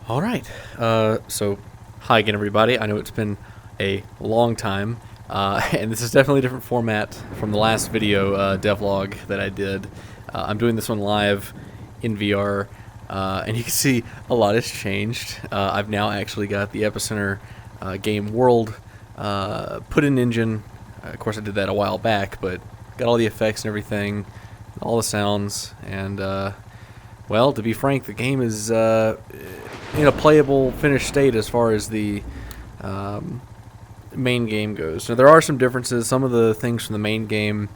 All right. So, hi again, everybody. I know it's been a long time, and this is definitely a different format from the last video, Devlog, that I did. I'm doing this one live in VR, and you can see a lot has changed. I've now actually got the Epicenter game world put in engine. Of course, I did that a while back, but got all the effects and everything, all the sounds, and well, to be frank, the game is in a playable, finished state as far as the main game goes. Now, there are some differences. Some of the things from the main game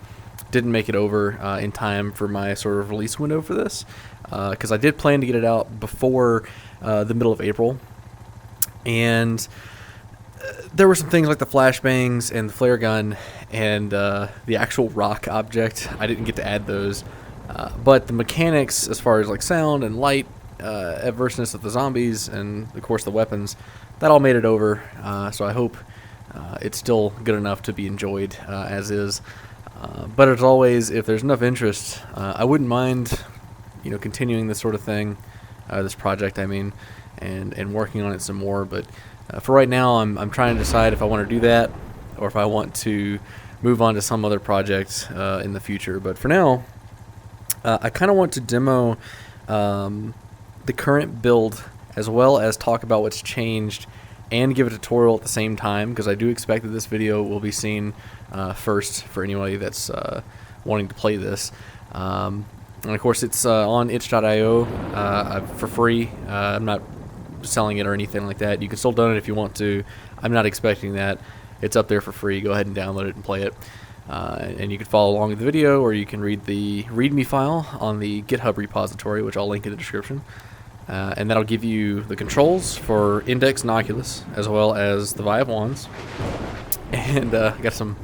didn't make it over in time for my sort of release window for this, because I did plan to get it out before the middle of April, and there were some things like the flashbangs and the flare gun and the actual rock object. I didn't get to add those. But the mechanics, as far as like sound and light, adverseness of the zombies, and of course the weapons, that all made it over. So I hope it's still good enough to be enjoyed as is. But as always, if there's enough interest, I wouldn't mind, continuing this sort of thing, this project, I mean, and working on it some more. But for right now, I'm trying to decide if I want to do that or if I want to move on to some other project in the future. But for now, I kind of want to demo the current build as well as talk about what's changed and give a tutorial at the same time, because I do expect that this video will be seen first for anybody that's wanting to play this. And of course, it's on itch.io for free. I'm not selling it or anything like that. You can still download it if you want to. I'm not expecting that. It's up there for free. Go ahead and download it and play it. And you can follow along with the video, or you can read the README file on the GitHub repository, which I'll link in the description. And that'll give you the controls for Index and Oculus, as well as the Vive wands. And got some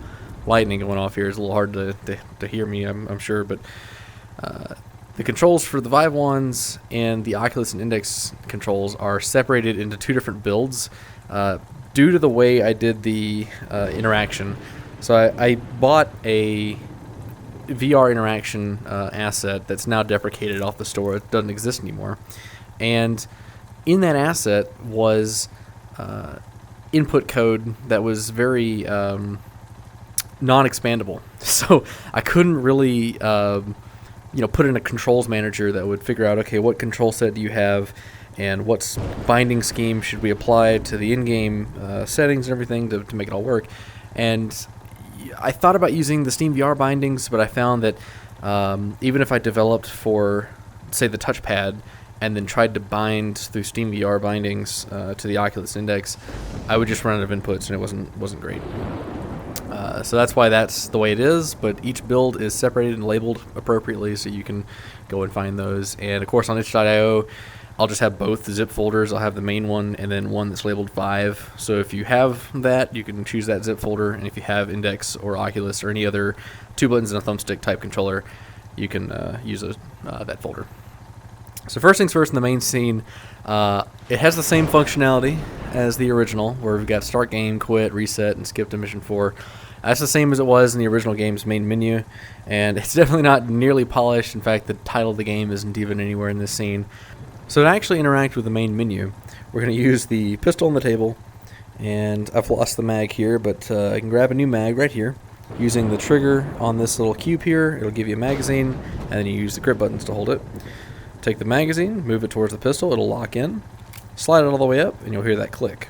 lightning going off here. It's a little hard to hear me, I'm sure, but the controls for the Vive wands and the Oculus and Index controls are separated into two different builds due to the way I did the interaction. So I bought a VR interaction asset that's now deprecated off the store. It doesn't exist anymore. And in that asset was input code that was very non-expandable. So I couldn't really put in a controls manager that would figure out, okay, what control set do you have and what binding scheme should we apply to the in-game settings and everything to make it all work. And I thought about using the Steam VR bindings, but I found that even if I developed for, say, the touchpad and then tried to bind through Steam VR bindings to the Oculus Index, I would just run out of inputs, and it wasn't great. So that's why that's the way it is, but each build is separated and labeled appropriately, so you can go and find those. And, of course, on itch.io, I'll just have both the zip folders. I'll have the main one and then one that's labeled Vive. So if you have that, you can choose that zip folder. And if you have Index or Oculus or any other 2 buttons and a thumbstick type controller, you can use that folder. So first things first, in the main scene, it has the same functionality as the original, where we've got start game, quit, reset, and skip to mission 4. That's the same as it was in the original game's main menu, and it's definitely not nearly polished. In fact, the title of the game isn't even anywhere in this scene. So to actually interact with the main menu, we're going to use the pistol on the table, and I've lost the mag here, but I can grab a new mag right here. Using the trigger on this little cube here, it'll give you a magazine, and then you use the grip buttons to hold it. Take the magazine, move it towards the pistol, it'll lock in, slide it all the way up, and you'll hear that click.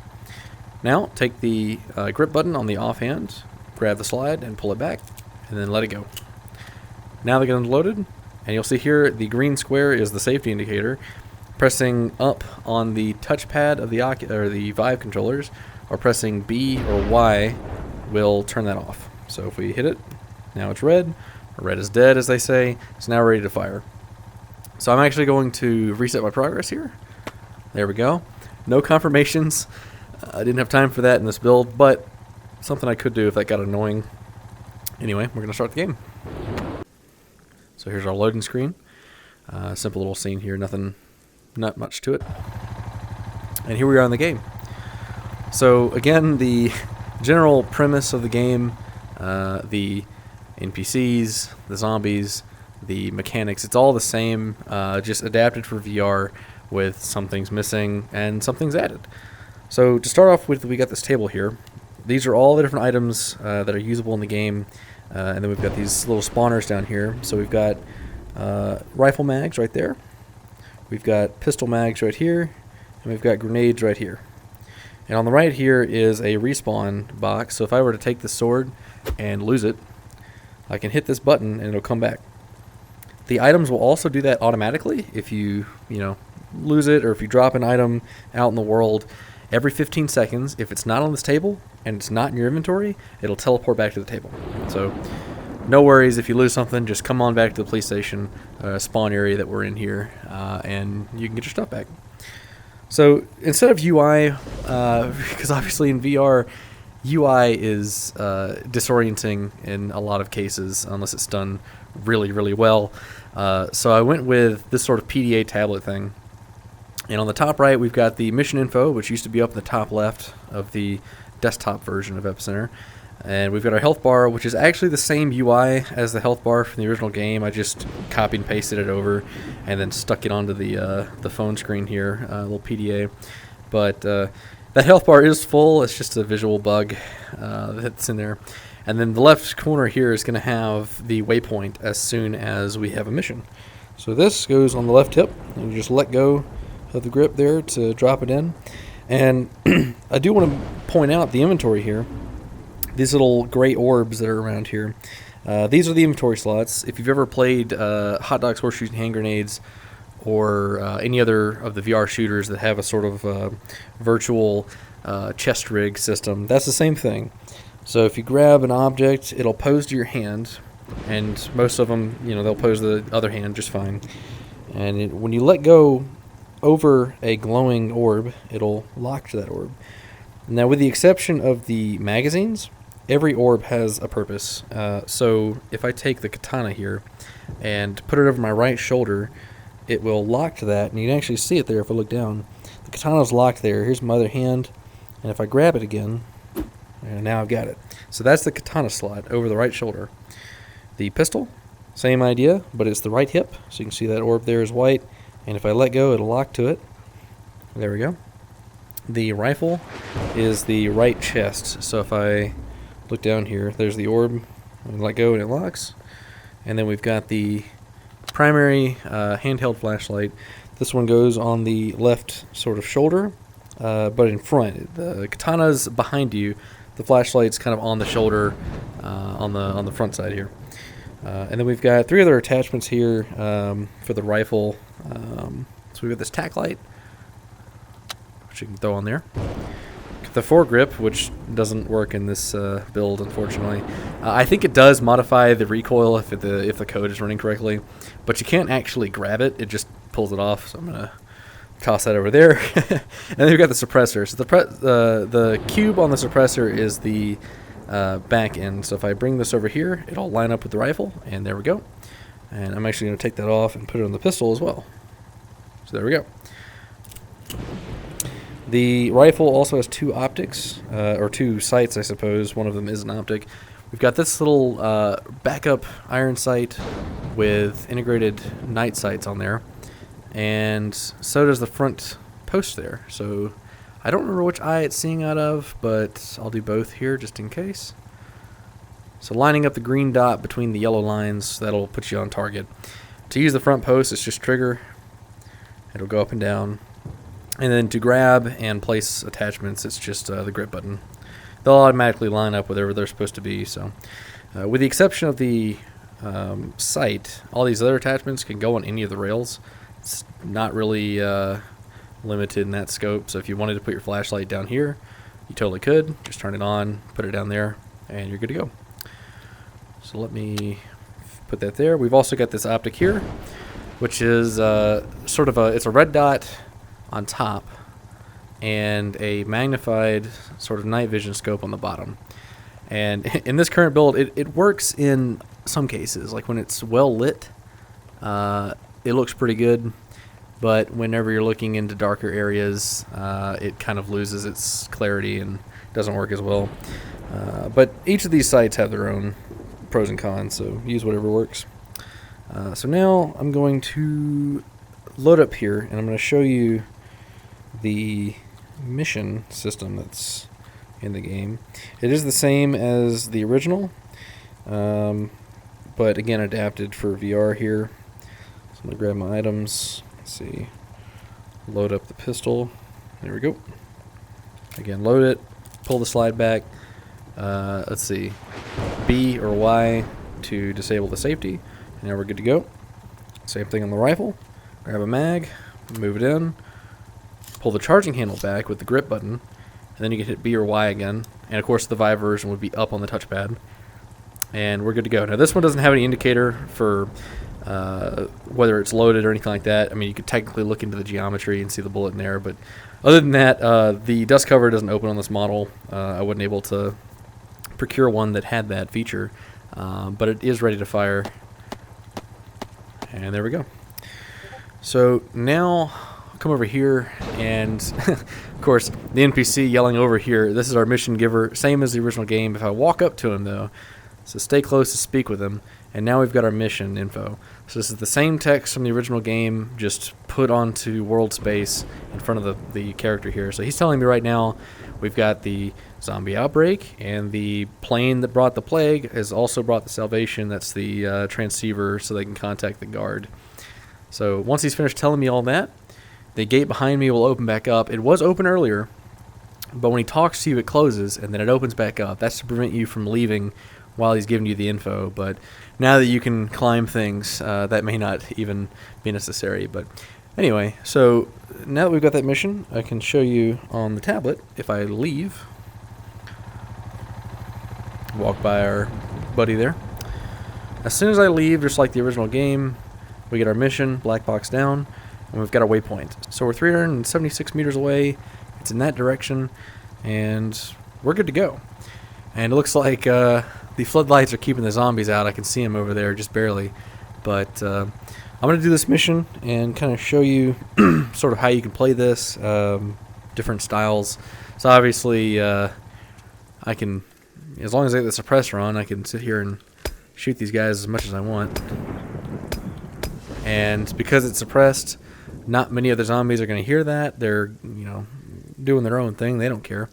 Now, take the grip button on the offhand, grab the slide, and pull it back, and then let it go. Now the gun's loaded, and you'll see here the green square is the safety indicator. Pressing up on the touchpad of the Vive controllers, or pressing B or Y, will turn that off. So if we hit it, now it's red. Red is dead, as they say. It's now ready to fire. So I'm actually going to reset my progress here. There we go. No confirmations. I didn't have time for that in this build, but something I could do if that got annoying. Anyway, we're going to start the game. So here's our loading screen. Simple little scene here, not much to it. And here we are in the game. So again, the general premise of the game, the NPCs, the zombies, the mechanics, it's all the same, just adapted for VR with some things missing and some things added. So to start off with, we got this table here. These are all the different items that are usable in the game, and then we've got these little spawners down here. So we've got rifle mags right there, we've got pistol mags right here, and we've got grenades right here. And on the right here is a respawn box, so if I were to take the sword and lose it, I can hit this button and it'll come back. The items will also do that automatically if you lose it, or if you drop an item out in the world. Every 15 seconds, if it's not on this table and it's not in your inventory, it'll teleport back to the table. So no worries if you lose something, just come on back to the police station spawn area that we're in here, and you can get your stuff back. So instead of UI, because obviously in VR, UI is disorienting in a lot of cases unless it's done really, really well. So I went with this sort of PDA tablet thing. And on the top right, we've got the mission info, which used to be up in the top left of the desktop version of Epicenter. And we've got our health bar, which is actually the same UI as the health bar from the original game. I just copied and pasted it over and then stuck it onto the phone screen here, a little PDA. But that health bar is full. It's just a visual bug that's in there. And then the left corner here is going to have the waypoint as soon as we have a mission. So this goes on the left hip, and you just let go of the grip there to drop it in. And I do want to point out the inventory here. These little gray orbs that are around here, these are the inventory slots. If you've ever played Hot Dogs, Horseshoes, and Hand Grenades, or any other of the VR shooters that have a sort of virtual chest rig system, that's the same thing. So if you grab an object, it'll pose to your hand, and most of them, they'll pose the other hand just fine. And when you let go over a glowing orb, it'll lock to that orb. Now, with the exception of the magazines, every orb has a purpose. So if I take the katana here and put it over my right shoulder, it will lock to that, and you can actually see it there if I look down. The katana's locked there. Here's my other hand, and if I grab it again, and now I've got it. So that's the katana slot over the right shoulder. The pistol, same idea, but it's the right hip, so you can see that orb there is white. And if I let go, it'll lock to it. There we go. The rifle is the right chest. So if I look down here, there's the orb. I let go and it locks. And then we've got the primary handheld flashlight. This one goes on the left sort of shoulder, but in front. The katana's behind you. The flashlight's kind of on the shoulder, on the front side here. And then we've got 3 other attachments here for the rifle. So we've got this tack light, which you can throw on there. The foregrip, which doesn't work in this build, unfortunately. I think it does modify the recoil if the code is running correctly, but you can't actually grab it. It just pulls it off. So I'm gonna toss that over there. And then we've got the suppressor. So the cube on the suppressor is the back end. So if I bring this over here, it'll line up with the rifle, and there we go. And I'm actually going to take that off and put it on the pistol as well. So there we go. The rifle also has 2 optics, or 2 sights, I suppose. One of them is an optic. We've got this little backup iron sight with integrated night sights on there. And so does the front post there. So I don't remember which eye it's seeing out of, but I'll do both here just in case. So lining up the green dot between the yellow lines, that'll put you on target. To use the front post, it's just trigger. It'll go up and down. And then to grab and place attachments, it's just the grip button. They'll automatically line up wherever they're supposed to be. So, with the exception of the sight, all these other attachments can go on any of the rails. It's not really limited in that scope. So if you wanted to put your flashlight down here, you totally could. Just turn it on, put it down there, and you're good to go. So let me put that there. We've also got this optic here, which is sort of it's a red dot on top and a magnified sort of night vision scope on the bottom. And in this current build, it works in some cases. Like when it's well lit, it looks pretty good. But whenever you're looking into darker areas, it kind of loses its clarity and doesn't work as well. But each of these sites have their own pros and cons, so use whatever works. So now I'm going to load up here, and I'm going to show you the mission system that's in the game. It is the same as the original, but again adapted for VR here. So I'm going to grab my items. Let's see. Load up the pistol. There we go. Again, load it. Pull the slide back. Let's see. B or Y to disable the safety. And now we're good to go. Same thing on the rifle. Grab a mag. Move it in. Pull the charging handle back with the grip button. And then you can hit B or Y again. And of course the Vive version would be up on the touchpad. And we're good to go. Now this one doesn't have any indicator for whether it's loaded or anything like that. I mean, you could technically look into the geometry and see the bullet in there, but other than that, the dust cover doesn't open on this model. I wasn't able to procure one that had that feature, but it is ready to fire. And there we go. So now come over here, and of course the NPC yelling over here, this is our mission giver, same as the original game. If I walk up to him though, so stay close to speak with him, and now we've got our mission info. So this is the same text from the original game, just put onto world space in front of the character here. So he's telling me right now we've got the zombie outbreak, and the plane that brought the plague has also brought the salvation. That's the transceiver, so they can contact the guard. So once he's finished telling me all that, the gate behind me will open back up. It was open earlier, but when he talks to you it closes, and then it opens back up. That's to prevent you from leaving while he's giving you the info. But now that you can climb things, that may not even be necessary. But anyway, so now that we've got that mission, I can show you on the tablet. If I leave, walk by our buddy there. As soon as I leave, just like the original game, we get our mission, black box down, and we've got our waypoint. So we're 376 meters away. It's in that direction, and we're good to go. And it looks like the floodlights are keeping the zombies out. I can see them over there just barely. But I'm going to do this mission and kind of show you sort of how you can play this, different styles. So obviously I can, as long as I get the suppressor on, I can sit here and shoot these guys as much as I want. And because it's suppressed, not many other zombies are going to hear that. They're, you know, doing their own thing. They don't care.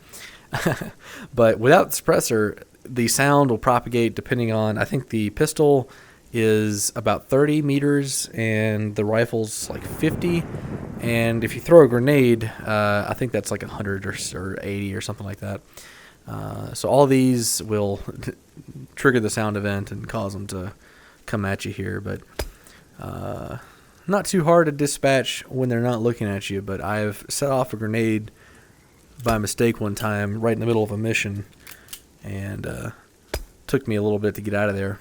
But without the suppressor, the sound will propagate depending on, I think the pistol is about 30 meters and the rifle's like 50. And if you throw a grenade, I think that's like 100 or 80 or something like that. So all these will trigger the sound event and cause them to come at you here. But not too hard to dispatch when they're not looking at you. But I've set off a grenade by mistake one time right in the middle of a mission, and took me a little bit to get out of there.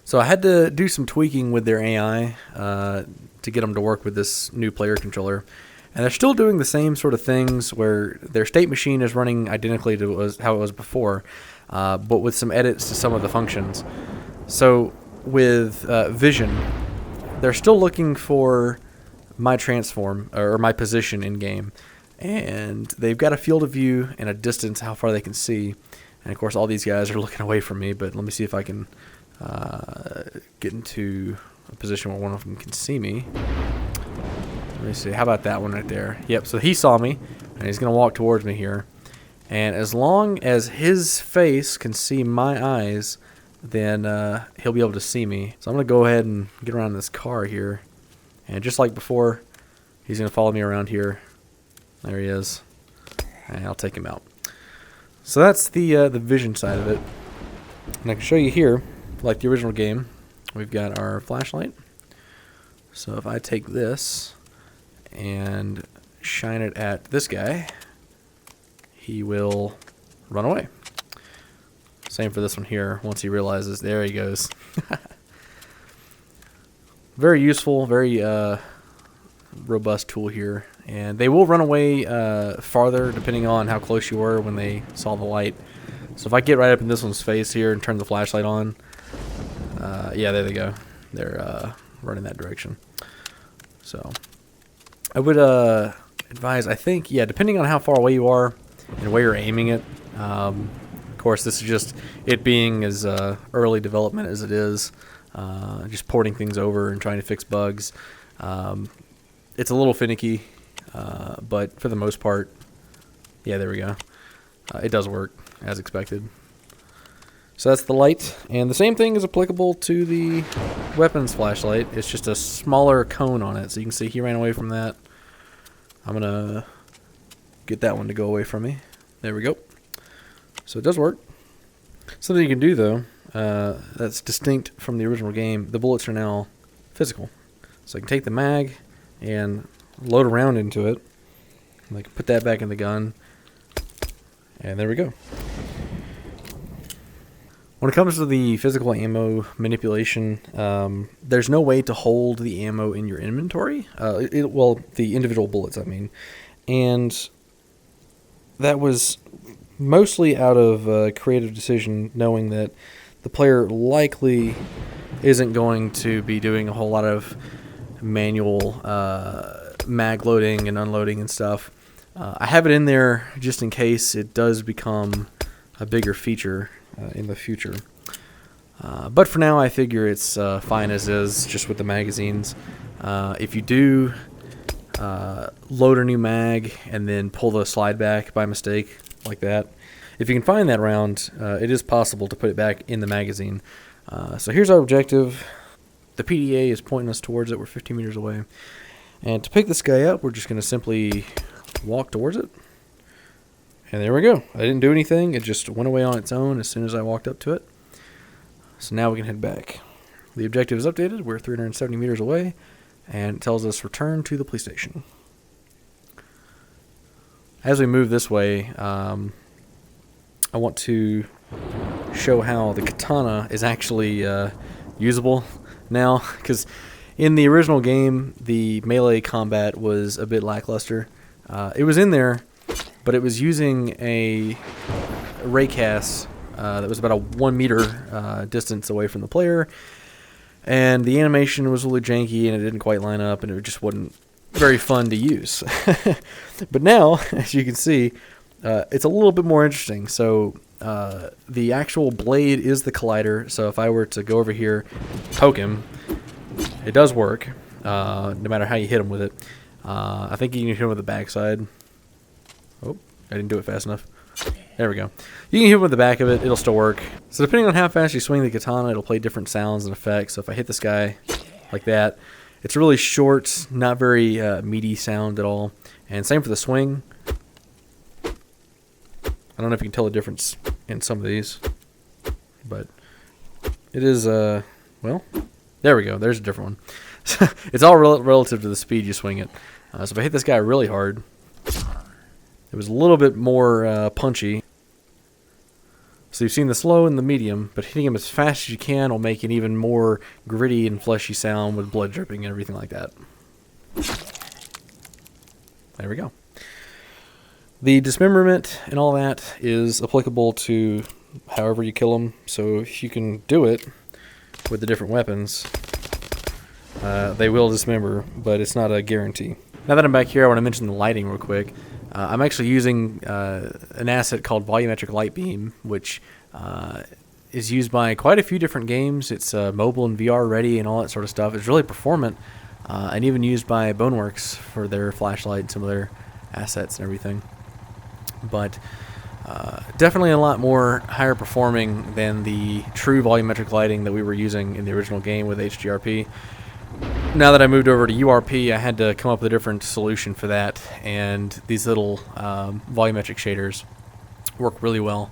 So I had to do some tweaking with their AI to get them to work with this new player controller. And they're still doing the same sort of things where their state machine is running identically to how it was before, but with some edits to some of the functions. So with vision, they're still looking for my transform, or my position in game. And they've got a field of view and a distance, how far they can see. And of course all these guys are looking away from me, but let me see if I can get into a position where one of them can see me. Let me see, how about that one right there? Yep, so he saw me, and he's going to walk towards me here. And as long as his face can see my eyes, then he'll be able to see me. So I'm going to go ahead and get around this car here. And just like before, he's going to follow me around here. There he is. And I'll take him out. So that's the vision side of it. And I can show you here, like the original game, we've got our flashlight. So if I take this and shine it at this guy, he will run away. Same for this one here. Once he realizes, there he goes. Very useful, very robust tool here. And they will run away farther depending on how close you were when they saw the light. So if I get right up in this one's face here and turn the flashlight on, yeah, there they go. They're running that direction. So I would advise, I think, yeah, depending on how far away you are and where you're aiming it. Of course, this is just it being as early development as it is, just porting things over and trying to fix bugs. It's a little finicky, but for the most part, yeah, there we go. It does work as expected. So that's the light, and the same thing is applicable to the weapons flashlight. It's just a smaller cone on it, so you can see he ran away from that. I'm gonna get that one to go away from me. There we go. So it does work. Something you can do though, that's distinct from the original game. The bullets are now physical, so I can take the mag and load a round into it. I can put that back in the gun, and there we go. When it comes to the physical ammo manipulation, there's no way to hold the ammo in your inventory. Well, the individual bullets, I mean. And that was mostly out of a creative decision, knowing that the player likely isn't going to be doing a whole lot of manual mag loading and unloading and stuff. I have it in there just in case it does become a bigger feature in the future. But for now, I figure it's fine as is, just with the magazines. If you do load a new mag and then pull the slide back by mistake, like that, if you can find that round, it is possible to put it back in the magazine. So here's our objective. The PDA is pointing us towards it. We're 15 meters away. And to pick this guy up, we're just going to simply walk towards it. And there we go. I didn't do anything. It just went away on its own as soon as I walked up to it. So now we can head back. The objective is updated. We're 370 meters away. And it tells us return to the police station. As we move this way, I want to show how the katana is actually usable now. Because in the original game, the melee combat was a bit lackluster. It was in there, but it was using a raycast that was about a 1 meter distance away from the player, and the animation was really janky and it didn't quite line up, and it just wasn't very fun to use. But now, as you can see, it's a little bit more interesting. So the actual blade is the collider, so if I were to go over here, poke him, it does work, no matter how you hit him with it. I think you can hit him with the backside. Oh, I didn't do it fast enough. There we go. You can hit him with the back of it. It'll still work. So depending on how fast you swing the katana, it'll play different sounds and effects. So if I hit this guy like that, it's a really short, not very meaty sound at all. And same for the swing. I don't know if you can tell the difference in some of these, but it is, well, there we go. There's a different one. It's all relative to the speed you swing it. So if I hit this guy really hard, it was a little bit more punchy. So you've seen the slow and the medium, but hitting him as fast as you can will make an even more gritty and fleshy sound with blood dripping and everything like that. There we go. The dismemberment and all that is applicable to however you kill them. So if you can do it with the different weapons, they will dismember, but it's not a guarantee. Now that I'm back here, I want to mention the lighting real quick. I'm actually using an asset called volumetric light beam, which is used by quite a few different games. It's mobile and VR ready and all that sort of stuff. It's really performant, and even used by Boneworks for their flashlight and some of their assets and everything. But definitely a lot more higher performing than the true volumetric lighting that we were using in the original game with HDRP. Now that I moved over to URP, I had to come up with a different solution for that, and these little volumetric shaders work really well.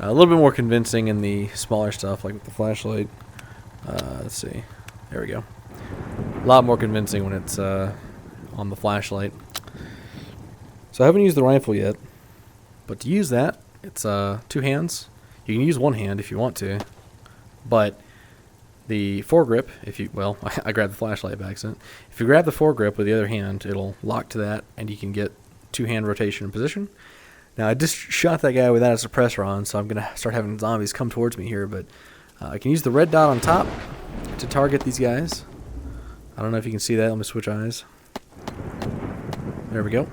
A little bit more convincing in the smaller stuff, like with the flashlight. Let's see. There we go. A lot more convincing when it's on the flashlight. So I haven't used the rifle yet, but to use that, it's 2 hands. You can use 1 hand if you want to, but the foregrip, if you, well, I grabbed the flashlight by accident. If you grab the foregrip with the other hand, it'll lock to that, and you can get 2-hand rotation in position. Now, I just shot that guy without a suppressor on, so I'm going to start having zombies come towards me here, but I can use the red dot on top to target these guys. I don't know if you can see that. Let me switch eyes. There we go.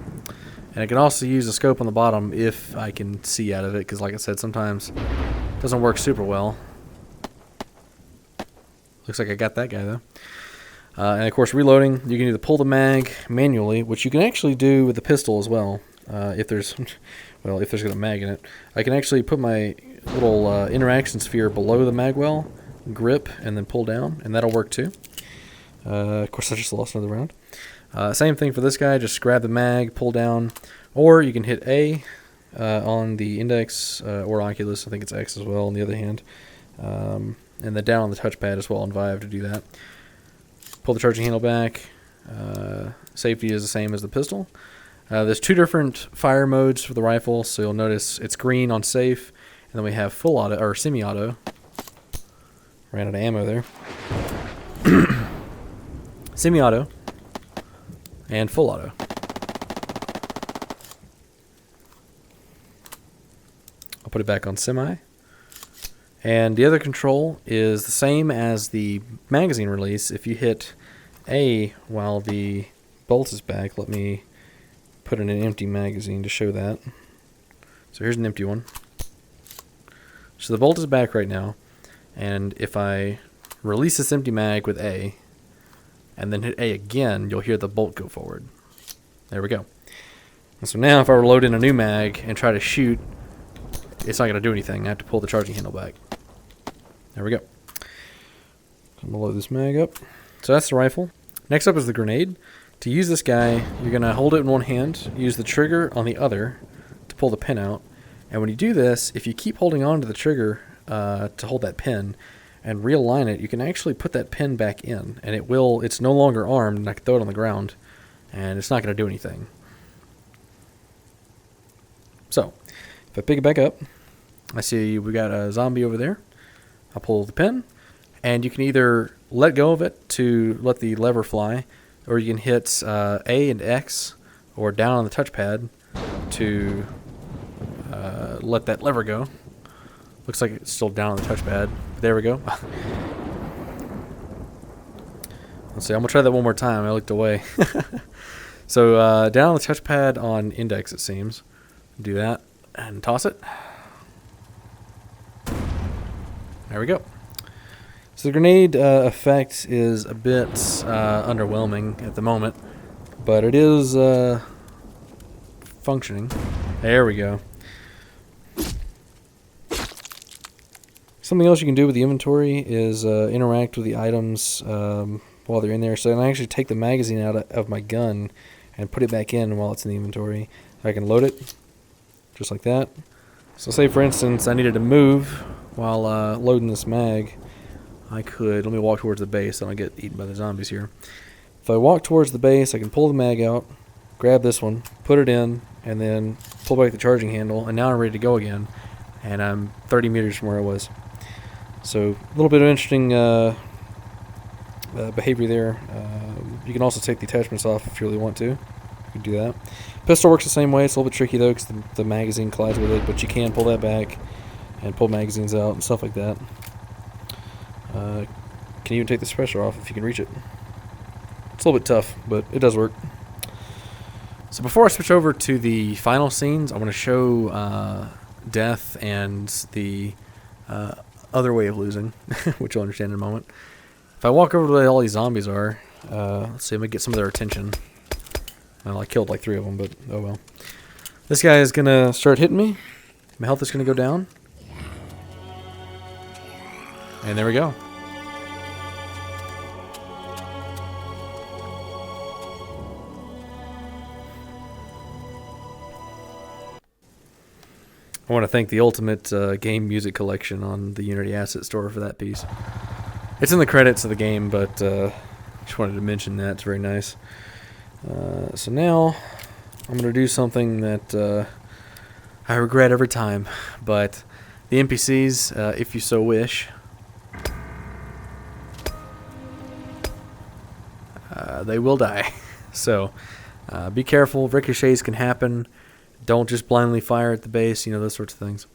And I can also use the scope on the bottom if I can see out of it, because like I said, sometimes it doesn't work super well. Looks like I got that guy, though. And of course, reloading, you can either pull the mag manually, which you can actually do with the pistol as well. If there's, well, if there's got a mag in it, I can actually put my little interaction sphere below the mag well, grip, and then pull down, and that'll work too. Of course, I just lost another round. Same thing for this guy. Just grab the mag, pull down, or you can hit A on the index or Oculus. I think it's X as well on the other hand. And then down on the touchpad as well on Vive to do that. Pull the charging handle back. Safety is the same as the pistol. There's two different fire modes for the rifle, so you'll notice it's green on safe, and then we have full auto or semi-auto. Ran out of ammo there. Semi-auto and full auto. I'll put it back on semi. And the other control is the same as the magazine release. If you hit A while the bolt is back, let me put in an empty magazine to show that. So here's an empty one. So the bolt is back right now, and if I release this empty mag with A and then hit A again, you'll hear the bolt go forward. There we go. And so now if I were to load in a new mag and try to shoot, it's not going to do anything. I have to pull the charging handle back. There we go. I'm going to load this mag up. So that's the rifle. Next up is the grenade. To use this guy, you're going to hold it in one hand, use the trigger on the other to pull the pin out. And when you do this, if you keep holding on to the trigger to hold that pin and realign it, you can actually put that pin back in. And it's no longer armed, and I can throw it on the ground, and it's not going to do anything. So, if I pick it back up, I see we got a zombie over there. I'll pull the pin, and you can either let go of it to let the lever fly, or you can hit A and X, or down on the touchpad to let that lever go. Looks like it's still down on the touchpad. There we go. Let's see, I'm going to try that one more time. I looked away. So down on the touchpad on index, it seems. Do that, and toss it. There we go. So the grenade effect is a bit underwhelming at the moment, but it is functioning. There we go. Something else you can do with the inventory is interact with the items while they're in there. So I can actually take the magazine out of my gun and put it back in while it's in the inventory. I can load it just like that. So say for instance I needed to move while loading this mag. I could, let me walk towards the base so I don't get eaten by the zombies here. If I walk towards the base, I can pull the mag out, grab this one, put it in, and then pull back the charging handle, and now I'm ready to go again, and I'm 30 meters from where I was. So a little bit of interesting behavior there. You can also take the attachments off if you really want to. You can do that. Pistol works the same way. It's a little bit tricky though because the magazine collides with it, but you can pull that back and pull magazines out and stuff like that. Can even take the suppressor off if you can reach it. It's a little bit tough, but it does work. So before I switch over to the final scenes, I want to show death and the other way of losing, which you'll understand in a moment. If I walk over to where all these zombies are, let's see, I'm going to get some of their attention. Well, I killed like 3 of them, but oh well. This guy is going to start hitting me. My health is going to go down. And there we go. I want to thank the Ultimate Game Music Collection on the Unity Asset Store for that piece. It's in the credits of the game, but just wanted to mention that. It's very nice. So now I'm going to do something that I regret every time, but the NPCs, if you so wish, they will die. So be careful. Ricochets can happen. Don't just blindly fire at the base, those sorts of things.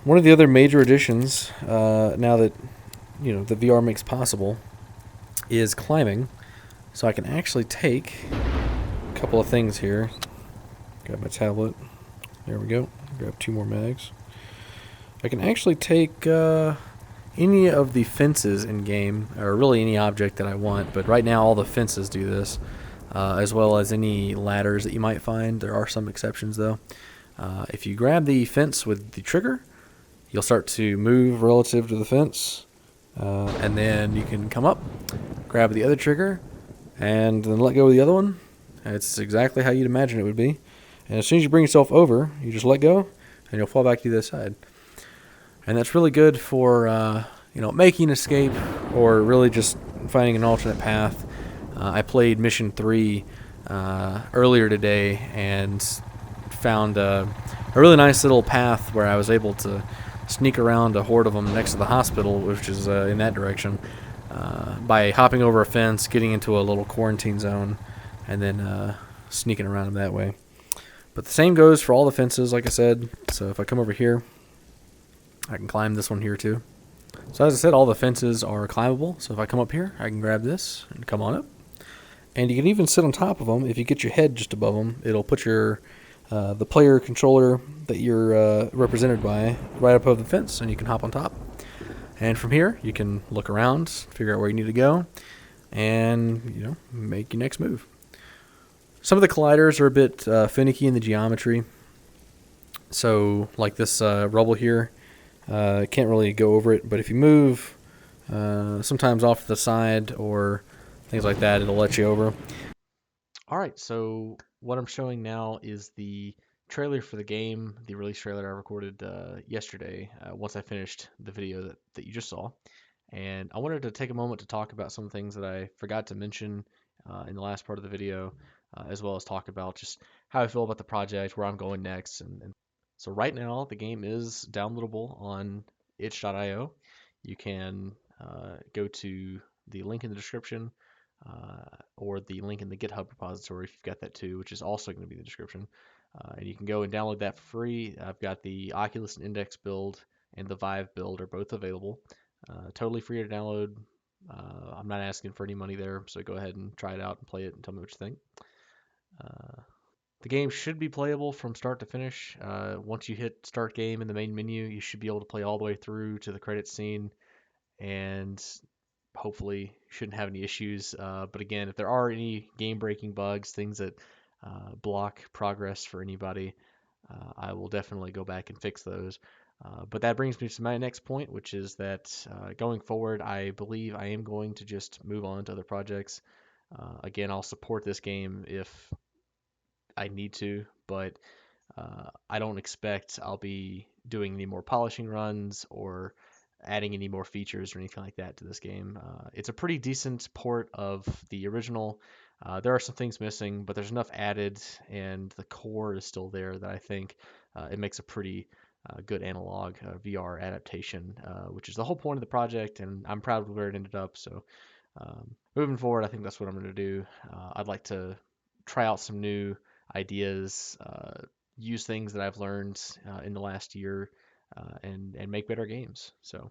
One of the other major additions, now that, the VR makes possible, is climbing. So I can actually take a couple of things here. Grab my tablet. There we go. Grab 2 more mags. I can actually take any of the fences in game, or really any object that I want, but right now all the fences do this, as well as any ladders that you might find. There are some exceptions though. If you grab the fence with the trigger, you'll start to move relative to the fence, and then you can come up, grab the other trigger, and then let go of the other one. It's exactly how you'd imagine it would be. And as soon as you bring yourself over, you just let go, and you'll fall back to the other side. And that's really good for making an escape, or really just finding an alternate path. I played Mission 3 earlier today and found a really nice little path where I was able to sneak around a horde of them next to the hospital, which is in that direction, by hopping over a fence, getting into a little quarantine zone, and then sneaking around them that way. But the same goes for all the fences, like I said. So if I come over here, I can climb this one here too. So as I said, all the fences are climbable. So if I come up here, I can grab this and come on up. And you can even sit on top of them. If you get your head just above them, it'll put your the player controller that you're represented by right above the fence, and you can hop on top. And from here, you can look around, figure out where you need to go, and make your next move. Some of the colliders are a bit finicky in the geometry. So like this rubble here, can't really go over it, but if you move sometimes off to the side or things like that, it'll let you over. All right, so what I'm showing now is the trailer for the game, the release trailer I recorded yesterday once I finished the video that you just saw. And I wanted to take a moment to talk about some things that I forgot to mention in the last part of the video, as well as talk about just how I feel about the project, where I'm going next. And so right now, the game is downloadable on itch.io. You can go to the link in the description or the link in the GitHub repository if you've got that too, which is also going to be in the description. And you can go and download that for free. I've got the Oculus and Index build and the Vive build are both available. Totally free to download. I'm not asking for any money there, so go ahead and try it out and play it and tell me what you think. The game should be playable from start to finish. Once you hit start game in the main menu, you should be able to play all the way through to the credits scene, and hopefully shouldn't have any issues. But again, if there are any game-breaking bugs, things that block progress for anybody, I will definitely go back and fix those. But that brings me to my next point, which is that going forward, I believe I am going to just move on to other projects. Again, I'll support this game if I need to, but I don't expect I'll be doing any more polishing runs or adding any more features or anything like that to this game. It's a pretty decent port of the original. There are some things missing, but there's enough added, and the core is still there that I think it makes a pretty good analog VR adaptation, which is the whole point of the project, and I'm proud of where it ended up. So moving forward, I think that's what I'm going to do. I'd like to try out some new ideas, use things that I've learned in the last year, and make better games. So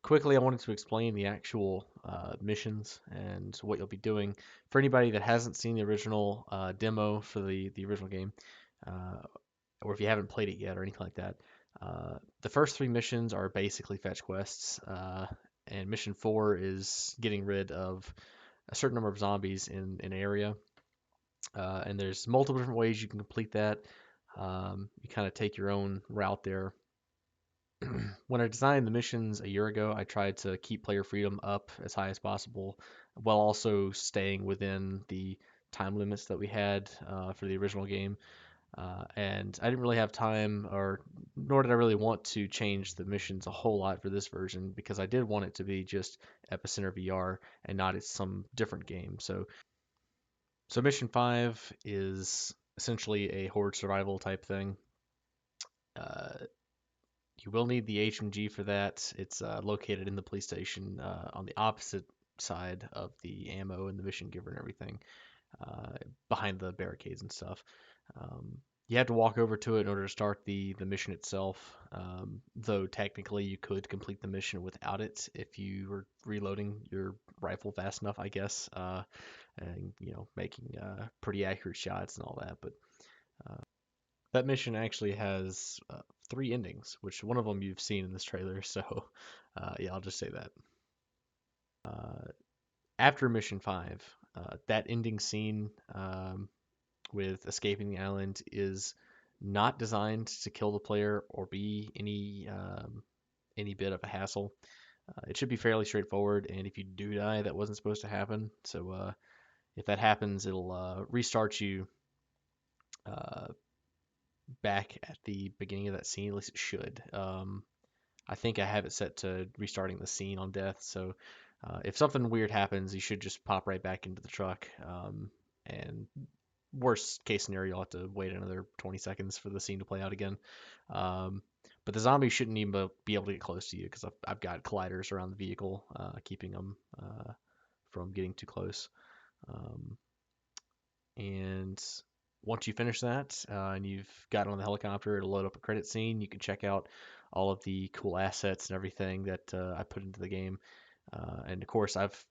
quickly, I wanted to explain the actual missions and what you'll be doing. For anybody that hasn't seen the original demo for the original game, uh, or if you haven't played it yet or anything like that, the first three missions are basically fetch quests, and mission 4 is getting rid of a certain number of zombies in an area. And there's multiple different ways you can complete that. You kind of take your own route there. When I designed the missions a year ago, I tried to keep player freedom up as high as possible while also staying within the time limits that we had for the original game. And I didn't really have time, or nor did I really want to change the missions a whole lot for this version because I did want it to be just Epicenter VR and not it's some different game. So mission 5 is essentially a horde survival type thing. Uh, you will need the HMG for that. It's located in the police station on the opposite side of the ammo and the mission giver and everything, uh, behind the barricades and stuff. Um, you have to walk over to it in order to start the mission itself. Though technically you could complete the mission without it if you were reloading your rifle fast enough, I guess, and making pretty accurate shots and all that. But that mission actually has 3 endings, which one of them you've seen in this trailer. So yeah, I'll just say that. After Mission 5, that ending scene with escaping the island is not designed to kill the player or be any bit of a hassle. It should be fairly straightforward, and if you do die, that wasn't supposed to happen. So if that happens, it'll restart you uh, back at the beginning of that scene. At least it should. I think I have it set to restarting the scene on death. So if something weird happens, you should just pop right back into the truck. And worst case scenario, you'll have to wait another 20 seconds for the scene to play out again. But the zombies shouldn't even be able to get close to you because I've got colliders around the vehicle, keeping them from getting too close. Um, and once you finish that and you've gotten on the helicopter, it'll load up a credit scene. You can check out all of the cool assets and everything that I put into the game. And of course, I've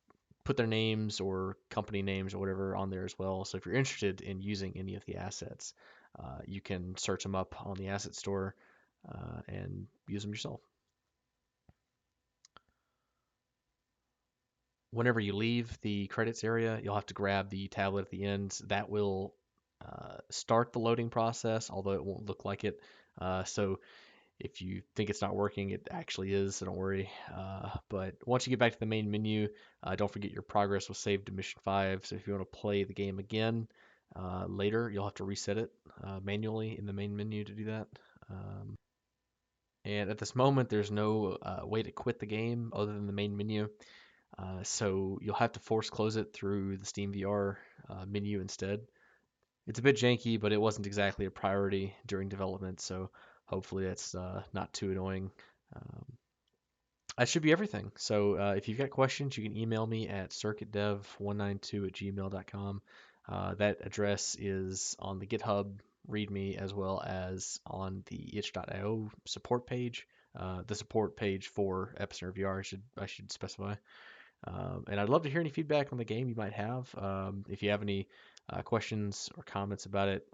put their names or company names or whatever on there as well. So if you're interested in using any of the assets, you can search them up on the asset store and use them yourself. Whenever you leave the credits area, you'll have to grab the tablet at the end. That will start the loading process, although it won't look like it. So if you think it's not working, it actually is, so don't worry. But once you get back to the main menu, don't forget your progress was saved to Mission 5. So if you want to play the game again later, you'll have to reset it manually in the main menu to do that. And at this moment, there's no way to quit the game other than the main menu. So you'll have to force close it through the Steam VR menu instead. It's a bit janky, but it wasn't exactly a priority during development, so hopefully that's not too annoying. Um, that should be everything. So if you've got questions, you can email me at circuitdev192@gmail.com. That address is on the GitHub README as well as on the itch.io support page. The support page for Epicenter VR, I should specify. And I'd love to hear any feedback on the game you might have. If you have any questions or comments about it,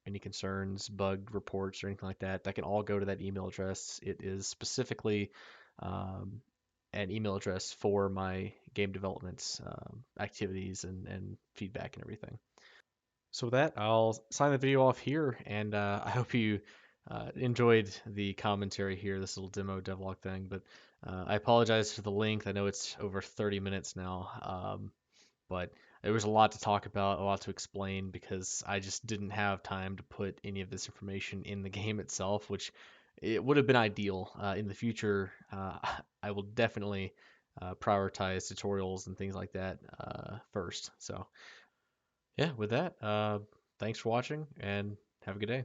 any concerns, bug reports, or anything like that, that can all go to that email address. It is specifically um, an email address for my game development activities and feedback and everything. So with that, I'll sign the video off here, and I hope you enjoyed the commentary here, this little demo devlog thing. But I apologize for the length. I know it's over 30 minutes now, but there was a lot to talk about, a lot to explain, because I just didn't have time to put any of this information in the game itself, which it would have been ideal. In the future, I will definitely prioritize tutorials and things like that first. So yeah, with that, thanks for watching and have a good day.